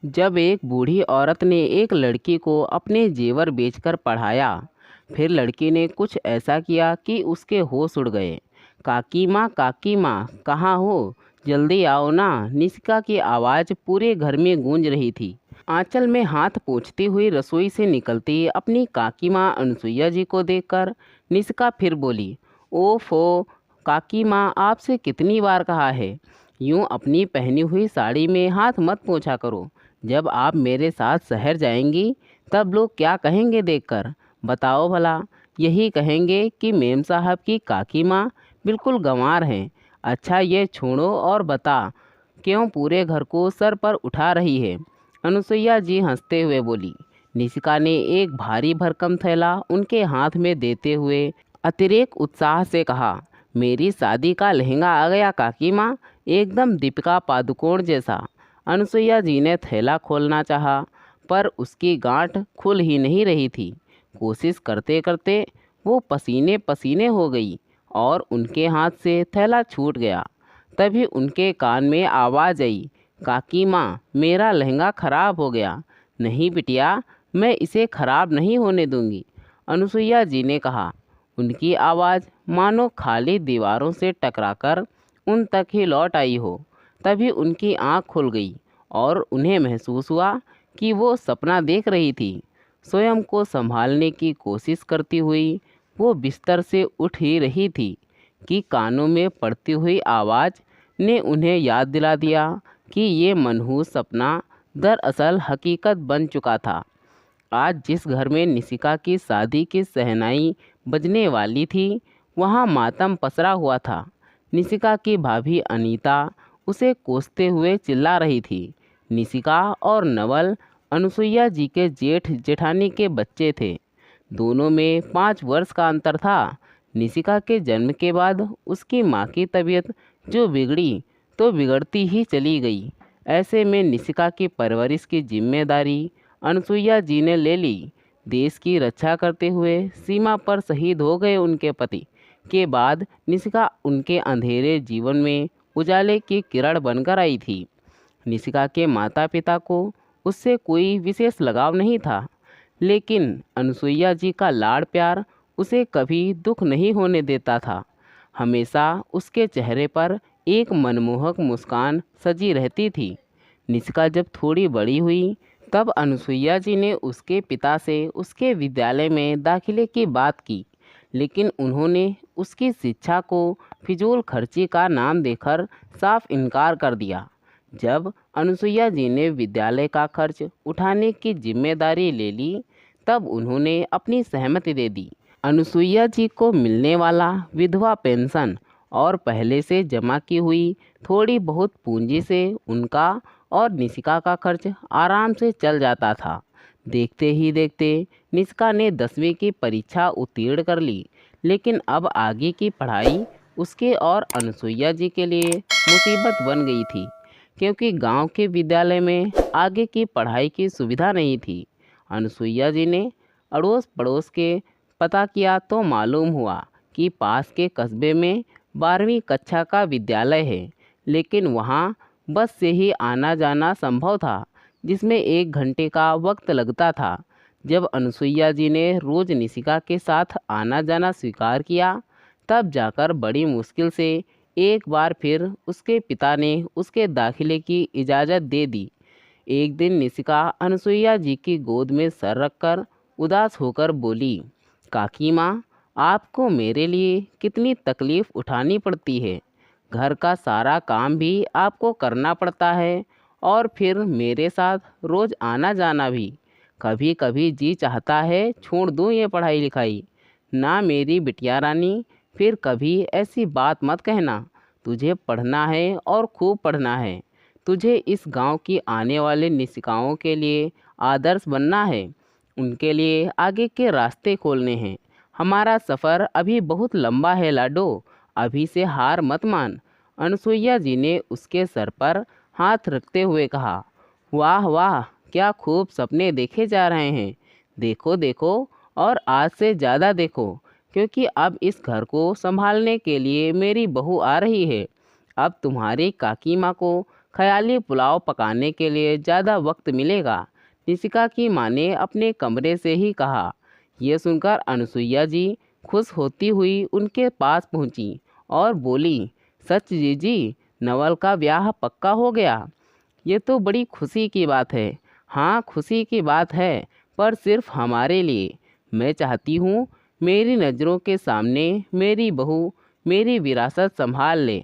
जब एक बूढ़ी औरत ने एक लड़की को अपने जेवर बेचकर पढ़ाया, फिर लड़की ने कुछ ऐसा किया कि उसके होश उड़ गए। काकी माँ कहाँ हो? जल्दी आओ ना। निशिका की आवाज़ पूरे घर में गूंज रही थी। आंचल में हाथ पोंछती हुई रसोई से निकलती अपनी काकी माँ अनसुईया जी को देखकर निशिका फिर बोली, ओफो काकी माँ, आपसे कितनी बार कहा है, यूँ अपनी पहनी हुई साड़ी में हाथ मत पोंछा करो। जब आप मेरे साथ शहर जाएंगी तब लोग क्या कहेंगे देखकर, बताओ भला। यही कहेंगे कि मेम साहब की काकी माँ बिल्कुल गंवार हैं। अच्छा ये छोड़ो और बता, क्यों पूरे घर को सर पर उठा रही है? अनुसुईया जी हंसते हुए बोली। निशिका ने एक भारी भरकम थैला उनके हाथ में देते हुए अतिरेक उत्साह से कहा, मेरी शादी का लहंगा आ गया काकी माँ, एकदम दीपिका पादुकोण जैसा। अनुसुईया जी ने थैला खोलना चाहा, पर उसकी गांठ खुल ही नहीं रही थी। कोशिश करते करते वो पसीने पसीने हो गई और उनके हाथ से थैला छूट गया। तभी उनके कान में आवाज़ आई, काकी माँ, मेरा लहंगा खराब हो गया। नहीं बिटिया, मैं इसे खराब नहीं होने दूंगी, अनुसुईया जी ने कहा। उनकी आवाज़ मानो खाली दीवारों से टकराकर उन तक ही लौट आई हो। तभी उनकी आंख खुल गई और उन्हें महसूस हुआ कि वो सपना देख रही थी। स्वयं को संभालने की कोशिश करती हुई वो बिस्तर से उठ ही रही थी कि कानों में पड़ती हुई आवाज़ ने उन्हें याद दिला दिया कि ये मनहूस सपना दरअसल हकीकत बन चुका था। आज जिस घर में निशिका की शादी की शहनाई बजने वाली थी, वहाँ मातम पसरा हुआ था। निशिका की भाभी अनीता उसे कोसते हुए चिल्ला रही थी। निशिका और नवल अनुसुईया जी के जेठ जेठानी के बच्चे थे। दोनों में 5 वर्ष का अंतर था। निशिका के जन्म के बाद उसकी माँ की तबीयत जो बिगड़ी तो बिगड़ती ही चली गई। ऐसे में निशिका की परवरिश की जिम्मेदारी अनुसुईया जी ने ले ली। देश की रक्षा करते हुए सीमा पर शहीद हो गए उनके पति के बाद निशिका उनके अंधेरे जीवन में उजाले की किरण बनकर आई थी। निशिका के माता पिता को उससे कोई विशेष लगाव नहीं था, लेकिन अनुसुईया जी का लाड़ प्यार उसे कभी दुख नहीं होने देता था। हमेशा उसके चेहरे पर एक मनमोहक मुस्कान सजी रहती थी। निशिका जब थोड़ी बड़ी हुई तब अनुसुईया जी ने उसके पिता से उसके विद्यालय में दाखिले की बात की, लेकिन उन्होंने उसकी शिक्षा को फिजूल खर्ची का नाम देकर साफ इनकार कर दिया। जब अनुसुईया जी ने विद्यालय का खर्च उठाने की जिम्मेदारी ले ली तब उन्होंने अपनी सहमति दे दी। अनुसुईया जी को मिलने वाला विधवा पेंशन और पहले से जमा की हुई थोड़ी बहुत पूंजी से उनका और निशिका का खर्च आराम से चल जाता था। देखते ही देखते निशिका ने 10वीं की परीक्षा उत्तीर्ण कर ली, लेकिन अब आगे की पढ़ाई उसके और अनुसुईया जी के लिए मुसीबत बन गई थी, क्योंकि गांव के विद्यालय में आगे की पढ़ाई की सुविधा नहीं थी। अनुसुईया जी ने अड़ोस पड़ोस के पता किया तो मालूम हुआ कि पास के कस्बे में 12वीं कक्षा का विद्यालय है, लेकिन वहाँ बस से ही आना जाना संभव था, जिसमें 1 घंटे का वक्त लगता था। जब अनुसुईया जी ने रोज़ निशिका के साथ आना जाना स्वीकार किया, तब जाकर बड़ी मुश्किल से एक बार फिर उसके पिता ने उसके दाखिले की इजाज़त दे दी। एक दिन निशिका अनुसुईया जी की गोद में सर रखकर उदास होकर बोली, काकी माँ, आपको मेरे लिए कितनी तकलीफ़ उठानी पड़ती है। घर का सारा काम भी आपको करना पड़ता है और फिर मेरे साथ रोज़ आना जाना भी। कभी कभी जी चाहता है छोड़ दूँ ये पढ़ाई लिखाई। ना मेरी बिटिया रानी, फिर कभी ऐसी बात मत कहना। तुझे पढ़ना है और खूब पढ़ना है। तुझे इस गांव की आने वाले निशिकाओं के लिए आदर्श बनना है। उनके लिए आगे के रास्ते खोलने हैं। हमारा सफ़र अभी बहुत लंबा है लाडो, अभी से हार मत मान। अनुसुईया जी ने उसके सर पर हाथ रखते हुए कहा, वाह वाह, क्या खूब सपने देखे जा रहे हैं। देखो देखो, और आज से ज़्यादा देखो, क्योंकि अब इस घर को संभालने के लिए मेरी बहू आ रही है। अब तुम्हारी काकी माँ को ख्याली पुलाव पकाने के लिए ज़्यादा वक्त मिलेगा। निशिका की माँ ने अपने कमरे से ही कहा। यह सुनकर अनसुईया जी खुश होती हुई उनके पास पहुंची और बोली, सच जीजी, नवल का ब्याह पक्का हो गया। ये तो बड़ी खुशी की बात है। हाँ, खुशी की बात है, पर सिर्फ हमारे लिए। मैं चाहती हूँ मेरी नज़रों के सामने मेरी बहू मेरी विरासत संभाल ले,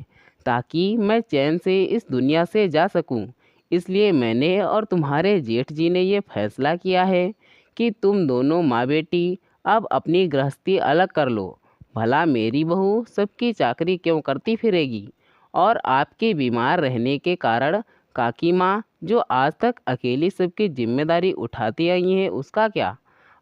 ताकि मैं चैन से इस दुनिया से जा सकूं। इसलिए मैंने और तुम्हारे जेठ जी ने ये फैसला किया है कि तुम दोनों माँ बेटी अब अपनी गृहस्थी अलग कर लो। भला मेरी बहू सबकी चाकरी क्यों करती फिरेगी? और आपके बीमार रहने के कारण काकी माँ जो आज तक अकेली सबकी जिम्मेदारी उठाती आई हैं, उसका क्या?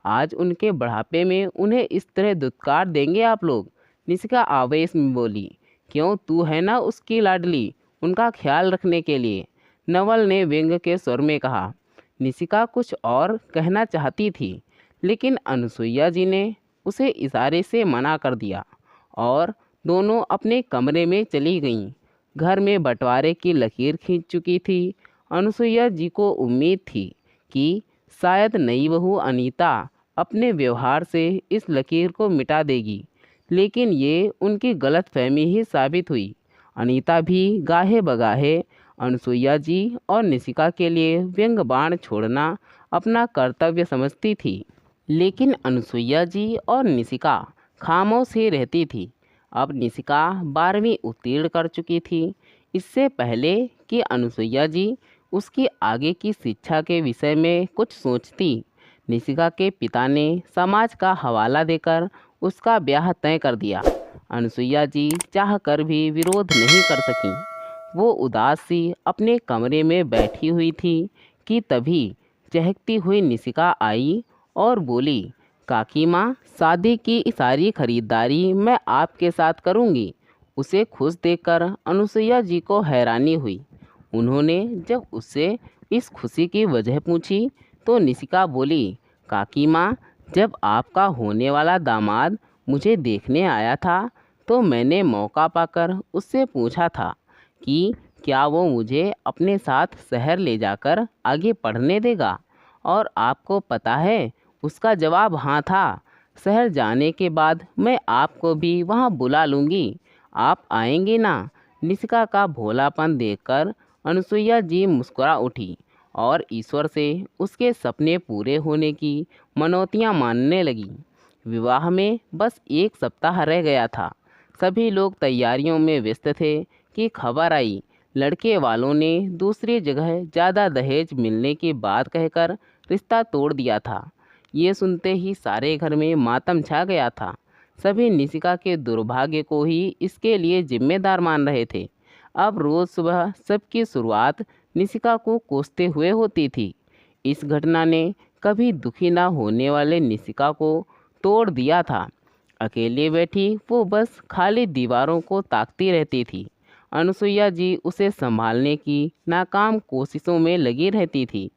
आज उनके बुढ़ापे में उन्हें इस तरह दुत्कार देंगे आप लोग? निशिका आवेश में बोली। क्यों, तू है ना उसकी लाडली, उनका ख्याल रखने के लिए, नवल ने व्यंग के स्वर में कहा। निशिका कुछ और कहना चाहती थी, लेकिन अनसुईया जी ने उसे इशारे से मना कर दिया और दोनों अपने कमरे में चली गईं। घर में बंटवारे की लकीर खींच चुकी थी। अनसुईया जी को उम्मीद थी कि शायद नई बहू अनीता अपने व्यवहार से इस लकीर को मिटा देगी, लेकिन ये उनकी गलतफहमी ही साबित हुई। अनीता भी गाहे बगाहे अनसुईया जी और निशिका के लिए व्यंग बाण छोड़ना अपना कर्तव्य समझती थी, लेकिन अनसुईया जी और निशिका खामोश ही रहती थी। अब निशिका 12वीं उत्तीर्ण कर चुकी थी। इससे पहले कि अनसुईया जी उसकी आगे की शिक्षा के विषय में कुछ सोचती, निशिका के पिता ने समाज का हवाला देकर उसका ब्याह तय कर दिया। अनसुईया जी चाहकर भी विरोध नहीं कर सकीं। वो उदास सी अपने कमरे में बैठी हुई थी कि तभी चहकती हुई निशिका आई और बोली, काकी माँ, शादी की सारी खरीदारी मैं आपके साथ करूँगी। उसे खुश देखकर अनसुईया जी को हैरानी हुई। उन्होंने जब उससे इस खुशी की वजह पूछी तो निशिका बोली, काकी माँ, जब आपका होने वाला दामाद मुझे देखने आया था तो मैंने मौका पाकर उससे पूछा था कि क्या वो मुझे अपने साथ शहर ले जाकर आगे पढ़ने देगा, और आपको पता है उसका जवाब हाँ था। शहर जाने के बाद मैं आपको भी वहाँ बुला लूँगी, आप आएंगे ना? निशिका का भोलापन देखकर अनसुईया जी मुस्कुरा उठी और ईश्वर से उसके सपने पूरे होने की मनौतियाँ मानने लगी। विवाह में बस 1 सप्ताह रह गया था। सभी लोग तैयारियों में व्यस्त थे कि खबर आई, लड़के वालों ने दूसरी जगह ज़्यादा दहेज मिलने की बात कहकर रिश्ता तोड़ दिया था। ये सुनते ही सारे घर में मातम छा गया था। सभी निशिका के दुर्भाग्य को ही इसके लिए जिम्मेदार मान रहे थे। अब रोज़ सुबह सबकी शुरुआत निशिका को कोसते हुए होती थी। इस घटना ने कभी दुखी ना होने वाले निशिका को तोड़ दिया था। अकेले बैठी वो बस खाली दीवारों को ताकती रहती थी। अनसुईया जी उसे संभालने की नाकाम कोशिशों में लगी रहती थी।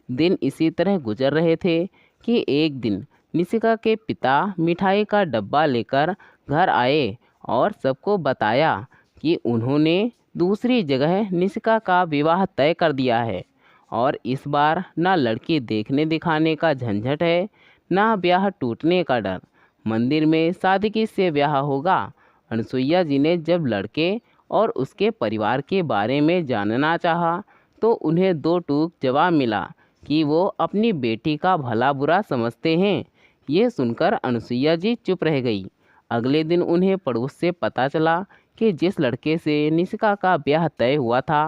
दिन इसी तरह गुजर रहे थे कि एक दिन निशिका के पिता मिठाई का डब्बा लेकर घर आए और सबको बताया कि उन्होंने दूसरी जगह निशिका का विवाह तय कर दिया है और इस बार ना लड़की देखने दिखाने का झंझट है, ना ब्याह टूटने का डर। मंदिर में सादगी से ब्याह होगा। अनसुईया जी ने जब लड़के और उसके परिवार के बारे में जानना चाहा तो उन्हें 2 टूक जवाब मिला कि वो अपनी बेटी का भला बुरा समझते हैं। ये सुनकर अनसुईया जी चुप रह गई। अगले दिन उन्हें पड़ोस से पता चला कि जिस लड़के से निशिका का ब्याह तय हुआ था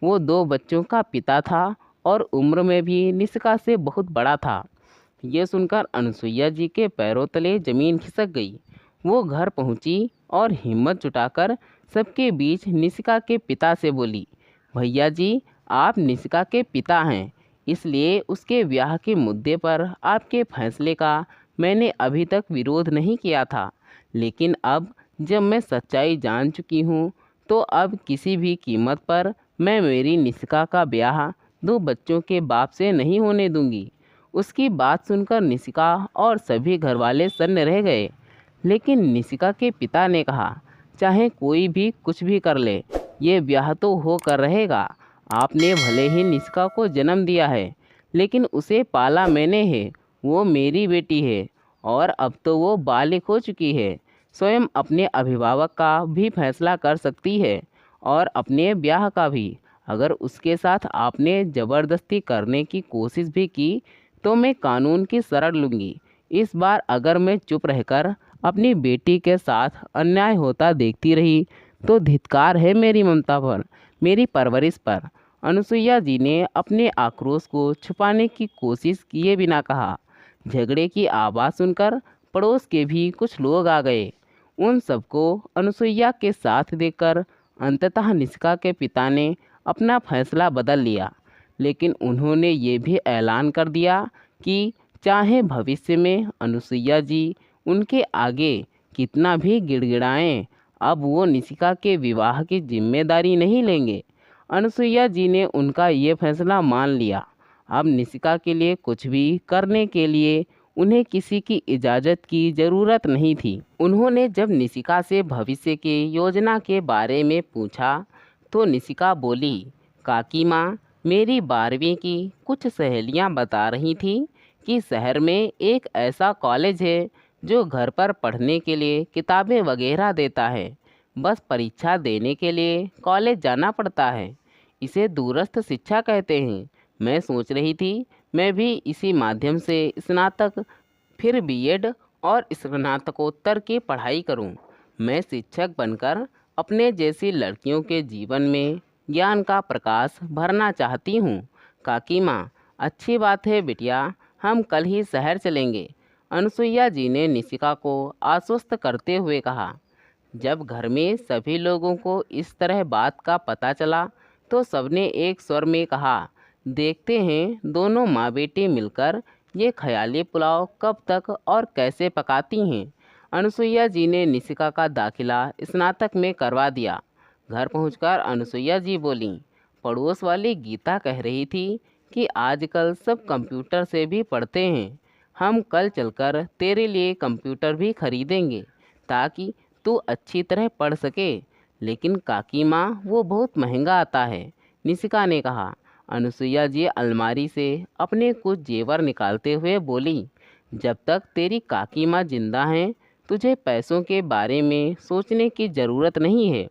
वो 2 बच्चों का पिता था और उम्र में भी निशिका से बहुत बड़ा था। ये सुनकर अनसुईया जी के पैरों तले जमीन खिसक गई। वो घर पहुंची और हिम्मत जुटाकर सबके बीच निशिका के पिता से बोली, भैया जी, आप निशिका के पिता हैं, इसलिए उसके ब्याह के मुद्दे पर आपके फैसले का मैंने अभी तक विरोध नहीं किया था, लेकिन अब जब मैं सच्चाई जान चुकी हूँ तो अब किसी भी कीमत पर मैं मेरी निशिका का ब्याह 2 बच्चों के बाप से नहीं होने दूंगी। उसकी बात सुनकर निशिका और सभी घरवाले सन्न रह गए, लेकिन निशिका के पिता ने कहा, चाहे कोई भी कुछ भी कर ले, ये ब्याह तो होकर रहेगा। आपने भले ही निष्का को जन्म दिया है, लेकिन उसे पाला मैंने है। वो मेरी बेटी है और अब तो वो बालिग हो चुकी है, स्वयं अपने अभिभावक का भी फैसला कर सकती है और अपने ब्याह का भी। अगर उसके साथ आपने ज़बरदस्ती करने की कोशिश भी की तो मैं कानून की शरण लूँगी। इस बार अगर मैं चुप रहकर अपनी बेटी के साथ अन्याय होता देखती रही तो धिक्कार है मेरी ममता पर, मेरी परवरिश पर। अनुसुईया जी ने अपने आक्रोश को छुपाने की कोशिश किए बिना कहा। झगड़े की आवाज़ सुनकर पड़ोस के भी कुछ लोग आ गए। उन सबको अनुसुईया के साथ देखकर अंततः निष्का के पिता ने अपना फैसला बदल लिया, लेकिन उन्होंने ये भी ऐलान कर दिया कि चाहे भविष्य में अनुसुईया जी उनके आगे कितना भी गिड़गिड़ाएं, अब वो निशिका के विवाह की जिम्मेदारी नहीं लेंगे। अनुसुईया जी ने उनका ये फैसला मान लिया। अब निशिका के लिए कुछ भी करने के लिए उन्हें किसी की इजाज़त की ज़रूरत नहीं थी। उन्होंने जब निशिका से भविष्य की योजना के बारे में पूछा तो निशिका बोली, काकी माँ, मेरी 12वीं की कुछ सहेलियाँ बता रही थीं कि शहर में एक ऐसा कॉलेज है जो घर पर पढ़ने के लिए किताबें वगैरह देता है। बस परीक्षा देने के लिए कॉलेज जाना पड़ता है। इसे दूरस्थ शिक्षा कहते हैं। मैं सोच रही थी मैं भी इसी माध्यम से स्नातक, फिर बीएड और स्नातकोत्तर की पढ़ाई करूं। मैं शिक्षक बनकर अपने जैसी लड़कियों के जीवन में ज्ञान का प्रकाश भरना चाहती हूं। काकी माँ, अच्छी बात है बिटिया, हम कल ही शहर चलेंगे। अनुसुईया जी ने निशिका को आश्वस्त करते हुए कहा। जब घर में सभी लोगों को इस तरह बात का पता चला तो सबने एक स्वर में कहा, देखते हैं दोनों माँ बेटी मिलकर ये ख्याली पुलाव कब तक और कैसे पकाती हैं। अनुसुईया जी ने निशिका का दाखिला स्नातक में करवा दिया। घर पहुंचकर अनुसुईया जी बोली, पड़ोस वाली गीता कह रही थी कि आजकल सब कंप्यूटर से भी पढ़ते हैं। हम कल चलकर तेरे लिए कंप्यूटर भी खरीदेंगे ताकि तू अच्छी तरह पढ़ सके। लेकिन काकी माँ, वो बहुत महंगा आता है, निशिका ने कहा। अनुसुईया जी अलमारी से अपने कुछ जेवर निकालते हुए बोली, जब तक तेरी काकी माँ जिंदा हैं तुझे पैसों के बारे में सोचने की ज़रूरत नहीं है।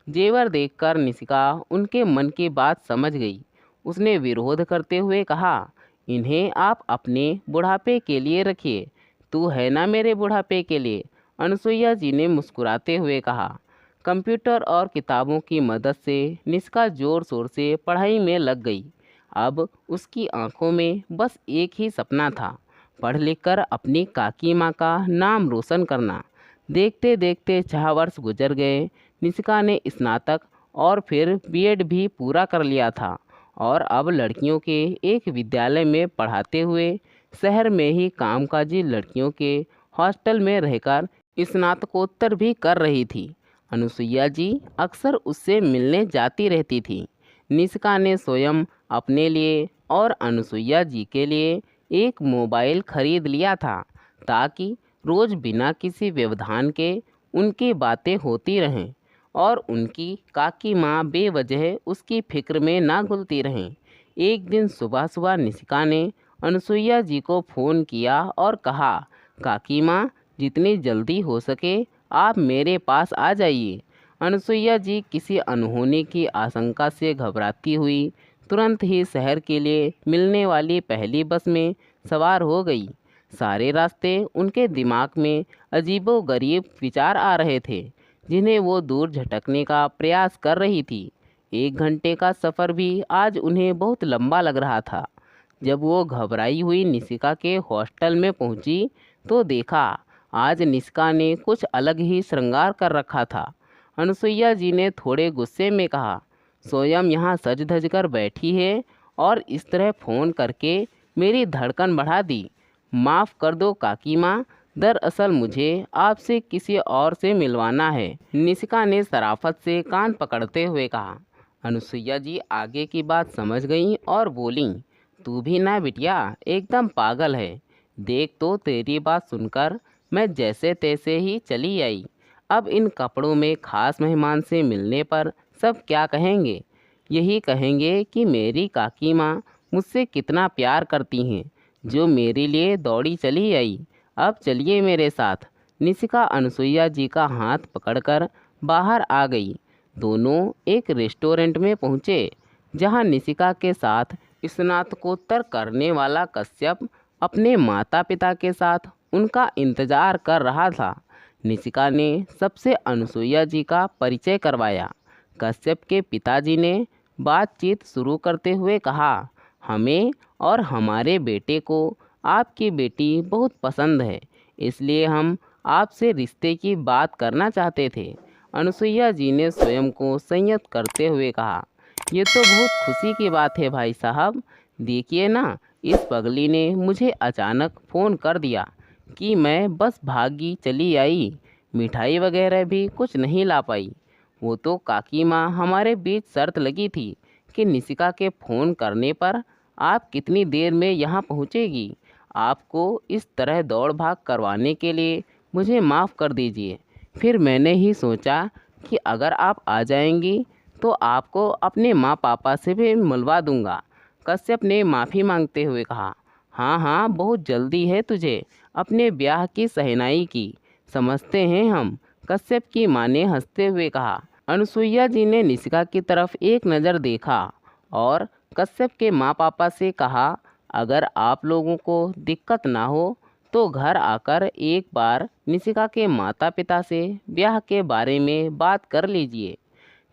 जेवर देखकर निशिका उनके मन की बात समझ गई। उसने विरोध करते हुए कहा, इन्हें आप अपने बुढ़ापे के लिए रखिए। तू है ना मेरे बुढ़ापे के लिए। अनुसुईया जी ने मुस्कुराते हुए कहा। कंप्यूटर और किताबों की मदद से निष्का जोर शोर से पढ़ाई में लग गई। अब उसकी आंखों में बस एक ही सपना था, पढ़ लिख कर अपनी काकी माँ का नाम रोशन करना। देखते देखते 6 वर्ष गुजर गए। निशिका ने स्नातक और फिर बीएड भी पूरा कर लिया था और अब लड़कियों के एक विद्यालय में पढ़ाते हुए शहर में ही कामकाजी लड़कियों के हॉस्टल में रहकर स्नातकोत्तर भी कर रही थी। अनुसुईया जी अक्सर उससे मिलने जाती रहती थी। निशिका ने स्वयं अपने लिए और अनुसुईया जी के लिए एक मोबाइल खरीद लिया था ताकि रोज़ बिना किसी व्यवधान के उनकी बातें होती रहें और उनकी काकी माँ बेवजह उसकी फिक्र में ना घुलती रहें। एक दिन सुबह सुबह निशिका ने अनुसुईया जी को फ़ोन किया और कहा, काकी माँ, जितनी जल्दी हो सके आप मेरे पास आ जाइए। अनुसुईया जी किसी अनहोनी की आशंका से घबराती हुई तुरंत ही शहर के लिए मिलने वाली पहली बस में सवार हो गई। सारे रास्ते उनके दिमाग में अजीबोगरीब विचार आ रहे थे जिन्हें वो दूर झटकने का प्रयास कर रही थी। 1 घंटे का सफ़र भी आज उन्हें बहुत लंबा लग रहा था। जब वो घबराई हुई निशिका के हॉस्टल में पहुंची तो देखा आज निशिका ने कुछ अलग ही श्रृंगार कर रखा था। अनुसुईया जी ने थोड़े गुस्से में कहा, स्वयं यहाँ सज धज कर बैठी है और इस तरह फ़ोन करके मेरी धड़कन बढ़ा दी। माफ़ कर दो काकी माँ, दरअसल मुझे आपसे किसी और से मिलवाना है, निशिका ने शराफत से कान पकड़ते हुए कहा। अनुसुईया जी आगे की बात समझ गईं और बोलीं, तू भी ना बिटिया एकदम पागल है। देख तो तेरी बात सुनकर मैं जैसे तैसे ही चली आई। अब इन कपड़ों में खास मेहमान से मिलने पर सब क्या कहेंगे। यही कहेंगे कि मेरी काकी माँ मुझसे कितना प्यार करती हैं, जो मेरे लिए दौड़ी चली आई। अब चलिए मेरे साथ। निशिका अनसुईया जी का हाथ पकड़कर बाहर आ गई। दोनों एक रेस्टोरेंट में पहुँचे, जहाँ निशिका के साथ स्नातकोत्तर करने वाला कश्यप अपने माता पिता के साथ उनका इंतजार कर रहा था। निशिका ने सबसे अनसुईया जी का परिचय करवाया। कश्यप के पिताजी ने बातचीत शुरू करते हुए कहा, हमें और हमारे बेटे को आपकी बेटी बहुत पसंद है, इसलिए हम आपसे रिश्ते की बात करना चाहते थे। अनसुईया जी ने स्वयं को संयत करते हुए कहा, ये तो बहुत खुशी की बात है भाई साहब। देखिए ना, इस पगली ने मुझे अचानक फ़ोन कर दिया कि मैं बस भागी चली आई, मिठाई वगैरह भी कुछ नहीं ला पाई। वो तो काकी माँ हमारे बीच शर्त लगी थी कि निशिका के फ़ोन करने पर आप कितनी देर में यहाँ पहुँचेगी। आपको इस तरह दौड़ भाग करवाने के लिए मुझे माफ़ कर दीजिए। फिर मैंने ही सोचा कि अगर आप आ जाएंगी तो आपको अपने माँ पापा से भी मिलवा दूंगा। कश्यप ने माफ़ी मांगते हुए कहा, हाँ हाँ, बहुत जल्दी है तुझे अपने ब्याह की शहनाई की, समझते हैं हम। कश्यप की माँ ने हंसते हुए कहा। अनसुईया जी ने निशिका की तरफ एक नज़र देखा और कश्यप के माँ पापा से कहा, अगर आप लोगों को दिक्कत ना हो तो घर आकर एक बार निशिका के माता पिता से ब्याह के बारे में बात कर लीजिए।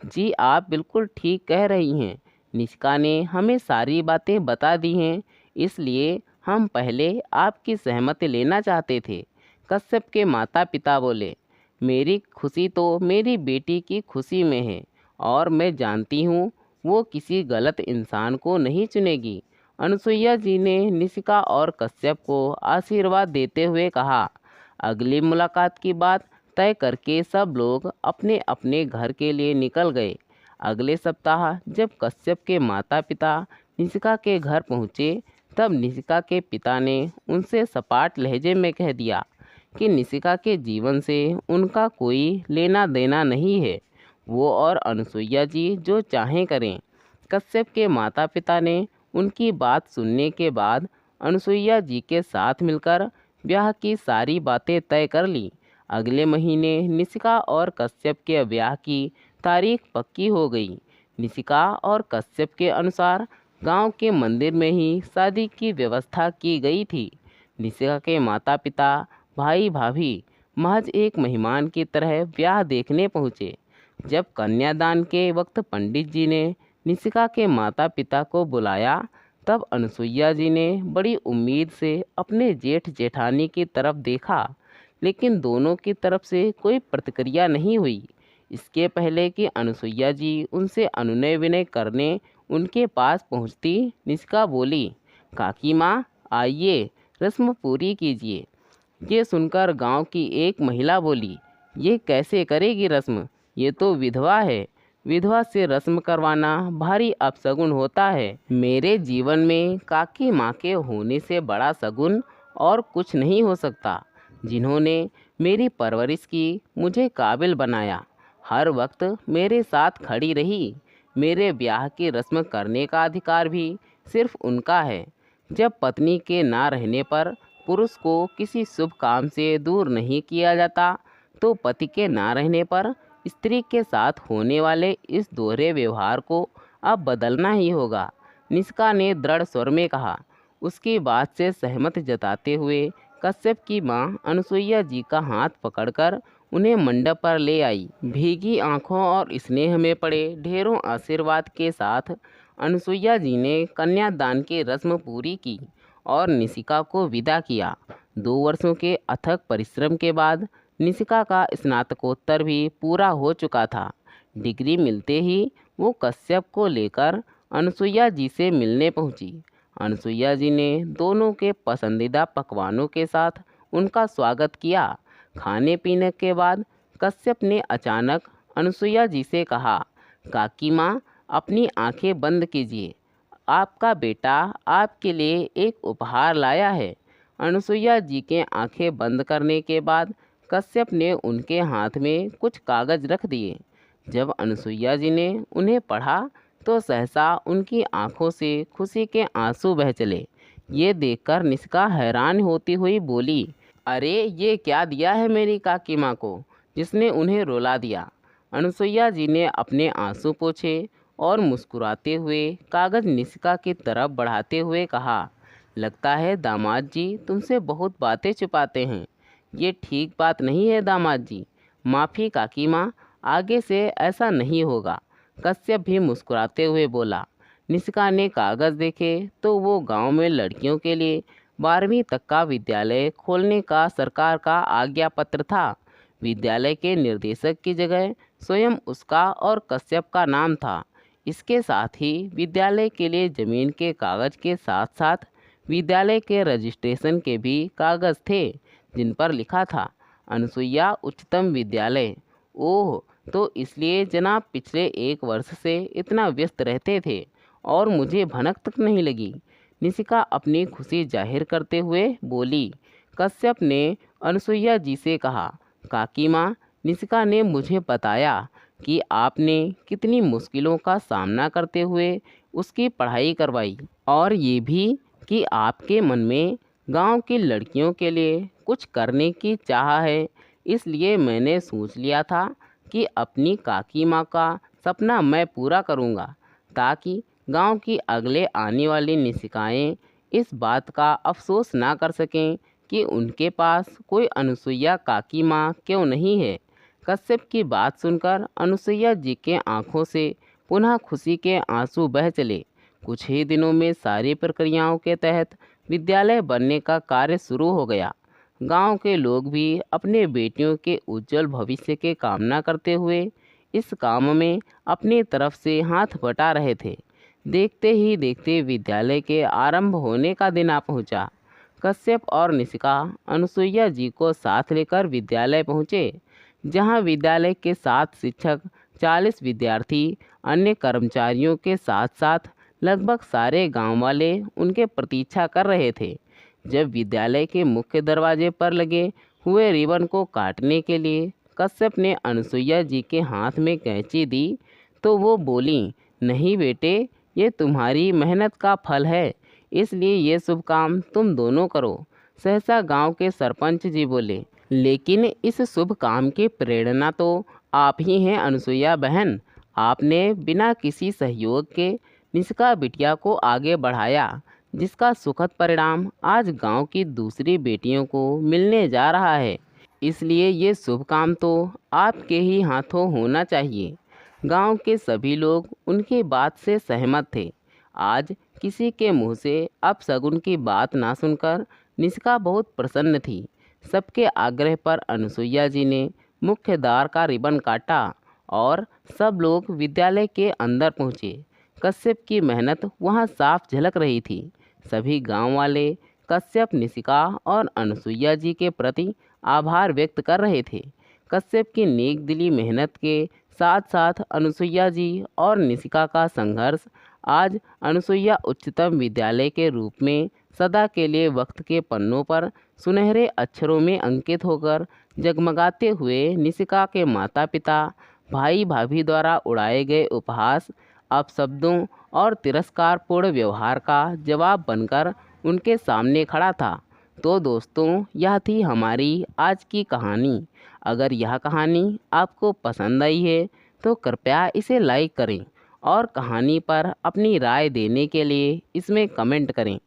जी आप बिल्कुल ठीक कह रही हैं। निशिका ने हमें सारी बातें बता दी हैं, इसलिए हम पहले आपकी सहमति लेना चाहते थे। कश्यप के माता पिता बोले, मेरी खुशी तो मेरी बेटी की खुशी में है और मैं जानती हूँ वो किसी गलत इंसान को नहीं चुनेगी। अनसुईया जी ने निशिका और कश्यप को आशीर्वाद देते हुए कहा। अगली मुलाकात की बात तय करके सब लोग अपने अपने घर के लिए निकल गए। अगले सप्ताह जब कश्यप के माता पिता निशिका के घर पहुँचे, तब निशिका के पिता ने उनसे सपाट लहजे में कह दिया कि निशिका के जीवन से उनका कोई लेना देना नहीं है। वो और अनसुईया जी जो चाहें करें। कश्यप के माता पिता ने उनकी बात सुनने के बाद अनसुईया जी के साथ मिलकर ब्याह की सारी बातें तय कर ली। अगले महीने निशिका और कश्यप के ब्याह की तारीख पक्की हो गई। निशिका और कश्यप के अनुसार गांव के मंदिर में ही शादी की व्यवस्था की गई थी। निशिका के माता पिता, भाई भाभी महज एक मेहमान की तरह ब्याह देखने पहुँचे। जब कन्यादान के वक्त पंडित जी ने निशिका के माता पिता को बुलाया, तब अनसुईया जी ने बड़ी उम्मीद से अपने जेठ जेठानी की तरफ देखा, लेकिन दोनों की तरफ से कोई प्रतिक्रिया नहीं हुई। इसके पहले कि अनसुईया जी उनसे अनुनय विनय करने उनके पास पहुंचती, निशिका बोली, काकी माँ आइए, रस्म पूरी कीजिए। ये सुनकर गांव की एक महिला बोली, ये कैसे करेगी रस्म, ये तो विधवा है। विधवा से रस्म करवाना भारी अपशगुन होता है। मेरे जीवन में काकी माँ के होने से बड़ा शगुन और कुछ नहीं हो सकता, जिन्होंने मेरी परवरिश की, मुझे काबिल बनाया, हर वक्त मेरे साथ खड़ी रही। मेरे ब्याह की रस्म करने का अधिकार भी सिर्फ उनका है। जब पत्नी के ना रहने पर पुरुष को किसी शुभ काम से दूर नहीं किया जाता, तो पति के ना रहने पर स्त्री के साथ होने वाले इस दोहरे व्यवहार को अब बदलना ही होगा। निशिका ने दृढ़ स्वर में कहा। उसकी बात से सहमत जताते हुए कश्यप की माँ अनसुईया जी का हाथ पकड़कर उन्हें मंडप पर ले आई। भीगी आंखों और स्नेह में पड़े ढेरों आशीर्वाद के साथ अनसुईया जी ने कन्यादान की रस्म पूरी की और निशिका को विदा किया। 2 वर्षों के अथक परिश्रम के बाद निशिका का स्नातकोत्तर भी पूरा हो चुका था। डिग्री मिलते ही वो कश्यप को लेकर अनसुईया जी से मिलने पहुंची। अनसुईया जी ने दोनों के पसंदीदा पकवानों के साथ उनका स्वागत किया। खाने पीने के बाद कश्यप ने अचानक अनसुईया जी से कहा, काकी माँ अपनी आंखें बंद कीजिए, आपका बेटा आपके लिए एक उपहार लाया है। अनसुईया जी के आंखें बंद करने के बाद कश्यप ने उनके हाथ में कुछ कागज़ रख दिए। जब अनसुईया जी ने उन्हें पढ़ा तो सहसा उनकी आंखों से खुशी के आंसू बह चले। ये देखकर निशिका हैरान होती हुई बोली, अरे ये क्या दिया है मेरी काकी माँ को, जिसने उन्हें रुला दिया। अनुसुईया जी ने अपने आंसू पोंछे और मुस्कुराते हुए कागज़ निशिका की तरफ बढ़ाते हुए कहा, लगता है दामाद जी तुमसे बहुत बातें छुपाते हैं। ये ठीक बात नहीं है दामाद जी। माफ़ी काकी माँ, आगे से ऐसा नहीं होगा। कश्यप भी मुस्कुराते हुए बोला। निशिका ने कागज़ देखे तो वो गांव में लड़कियों के लिए 12वीं तक का विद्यालय खोलने का सरकार का आज्ञा पत्र था। विद्यालय के निर्देशक की जगह स्वयं उसका और कश्यप का नाम था। इसके साथ ही विद्यालय के लिए ज़मीन के कागज़ के साथ साथ विद्यालय के रजिस्ट्रेशन के भी कागज़ थे, जिन पर लिखा था अनुसुईया उच्चतम विद्यालय। ओह, तो इसलिए जनाब पिछले 1 वर्ष से इतना व्यस्त रहते थे और मुझे भनक तक नहीं लगी। निशिका अपनी खुशी जाहिर करते हुए बोली। कश्यप ने अनुसुईया जी से कहा, काकी माँ, निशिका ने मुझे बताया कि आपने कितनी मुश्किलों का सामना करते हुए उसकी पढ़ाई करवाई, और ये भी कि आपके मन में गांव की लड़कियों के लिए कुछ करने की चाह है। इसलिए मैंने सोच लिया था कि अपनी काकी माँ का सपना मैं पूरा करूँगा, ताकि गांव की अगले आने वाली निशिकाएँ इस बात का अफसोस ना कर सकें कि उनके पास कोई अनुसुईया काकी माँ क्यों नहीं है। कश्यप की बात सुनकर अनुसुईया जी के आंखों से पुनः खुशी के आंसू बह चले। कुछ ही दिनों में सारी प्रक्रियाओं के तहत विद्यालय बनने का कार्य शुरू हो गया। गांव के लोग भी अपने बेटियों के उज्जवल भविष्य के कामना करते हुए इस काम में अपनी तरफ से हाथ बटा रहे थे। देखते ही देखते विद्यालय के आरंभ होने का दिन आ पहुंचा। कश्यप और निशिका अनुसुईया जी को साथ लेकर विद्यालय पहुँचे, जहाँ विद्यालय के 7 शिक्षक, 40 विद्यार्थी, अन्य कर्मचारियों के साथ साथ लगभग सारे गांव वाले उनके प्रतीक्षा कर रहे थे। जब विद्यालय के मुख्य दरवाजे पर लगे हुए रिबन को काटने के लिए कश्यप ने अनुसुईया जी के हाथ में कैंची दी, तो वो बोली, नहीं बेटे, ये तुम्हारी मेहनत का फल है, इसलिए ये शुभ काम तुम दोनों करो। सहसा गांव के सरपंच जी बोले, लेकिन इस शुभ काम की प्रेरणा तो आप ही हैं अनुसुईया बहन। आपने बिना किसी सहयोग के निशिका बिटिया को आगे बढ़ाया, जिसका सुखद परिणाम आज गांव की दूसरी बेटियों को मिलने जा रहा है। इसलिए ये शुभ काम तो आपके ही हाथों होना चाहिए। गांव के सभी लोग उनकी बात से सहमत थे। आज किसी के मुंह से अपशगुन की बात ना सुनकर निशिका बहुत प्रसन्न थी। सबके आग्रह पर अनुसुईया जी ने मुख्य द्वार का रिबन काटा और सब लोग विद्यालय के अंदर पहुँचे। कश्यप की मेहनत वहाँ साफ झलक रही थी। सभी गांव वाले कश्यप, निशिका और अनुसुईया जी के प्रति आभार व्यक्त कर रहे थे। कश्यप की नेक दिली मेहनत के साथ साथ अनुसुईया जी और निशिका का संघर्ष आज अनुसुईया उच्चतम विद्यालय के रूप में सदा के लिए वक्त के पन्नों पर सुनहरे अक्षरों में अंकित होकर जगमगाते हुए निशिका के माता पिता, भाई भाभी द्वारा उड़ाए गए उपहास, अपशब्दों और तिरस्कारपूर्ण व्यवहार का जवाब बनकर उनके सामने खड़ा था। तो दोस्तों, यह थी हमारी आज की कहानी। अगर यह कहानी आपको पसंद आई है तो कृपया इसे लाइक करें और कहानी पर अपनी राय देने के लिए इसमें कमेंट करें।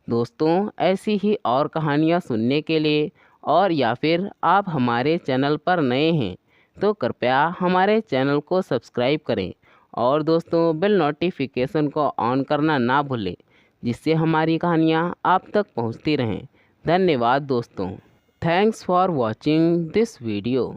दोस्तों, ऐसी ही और कहानियाँ सुनने के लिए, और या फिर आप हमारे चैनल पर नए हैं तो कृपया हमारे चैनल को सब्सक्राइब करें और दोस्तों बेल नोटिफिकेशन को ऑन करना ना भूलें, जिससे हमारी कहानियाँ आप तक पहुँचती रहें। धन्यवाद दोस्तों। Thanks for watching this video.